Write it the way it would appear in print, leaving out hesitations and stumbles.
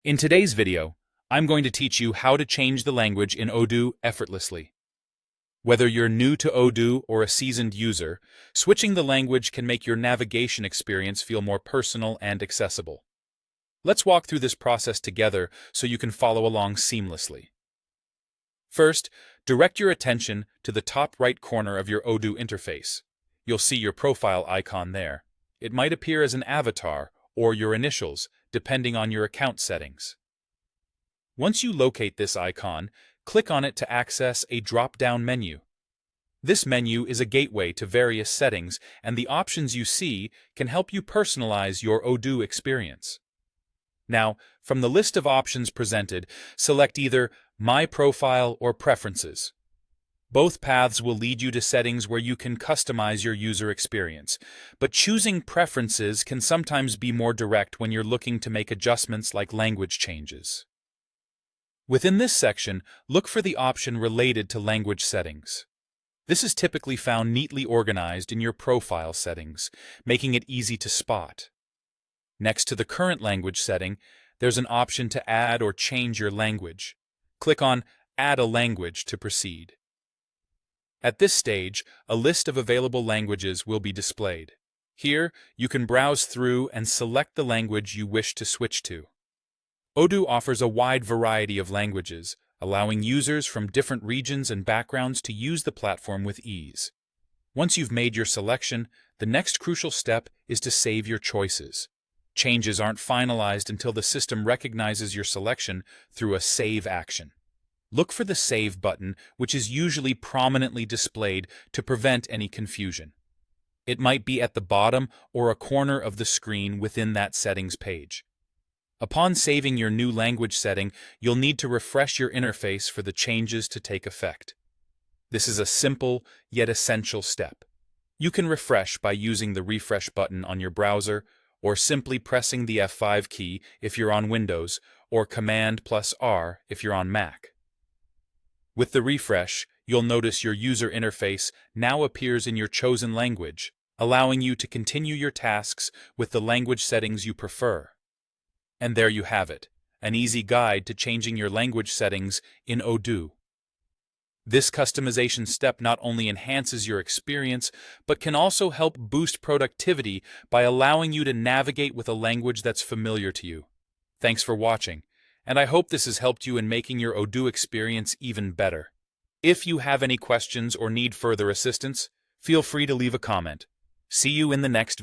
In today's video, I'm going to teach you how to change the language in Odoo effortlessly. Whether you're new to Odoo or a seasoned user, switching the language can make your navigation experience feel more personal and accessible. Let's walk through this process together so you can follow along seamlessly. First, direct your attention to the top right corner of your Odoo interface. You'll see your profile icon there. It might appear as an avatar or your initials, depending on your account settings. Once you locate this icon, click on it to access a drop-down menu. This menu is a gateway to various settings, and the options you see can help you personalize your Odoo experience. Now, from the list of options presented, select either My Profile or Preferences. Both paths will lead you to settings where you can customize your user experience, but choosing Preferences can sometimes be more direct when you're looking to make adjustments like language changes. Within this section, look for the option related to language settings. This is typically found neatly organized in your profile settings, making it easy to spot. Next to the current language setting, there's an option to add or change your language. Click on Add a Language to proceed. At this stage, a list of available languages will be displayed. Here, you can browse through and select the language you wish to switch to. Odoo offers a wide variety of languages, allowing users from different regions and backgrounds to use the platform with ease. Once you've made your selection, the next crucial step is to save your choices. Changes aren't finalized until the system recognizes your selection through a save action. Look for the Save button, which is usually prominently displayed to prevent any confusion. It might be at the bottom or a corner of the screen within that settings page. Upon saving your new language setting, you'll need to refresh your interface for the changes to take effect. This is a simple yet essential step. You can refresh by using the refresh button on your browser, or simply pressing the F5 key if you're on Windows, or Command+R if you're on Mac. With the refresh, you'll notice your user interface now appears in your chosen language, allowing you to continue your tasks with the language settings you prefer. And there you have it, an easy guide to changing your language settings in Odoo. This customization step not only enhances your experience, but can also help boost productivity by allowing you to navigate with a language that's familiar to you. Thanks for watching, and I hope this has helped you in making your Odoo experience even better. If you have any questions or need further assistance, feel free to leave a comment. See you in the next video.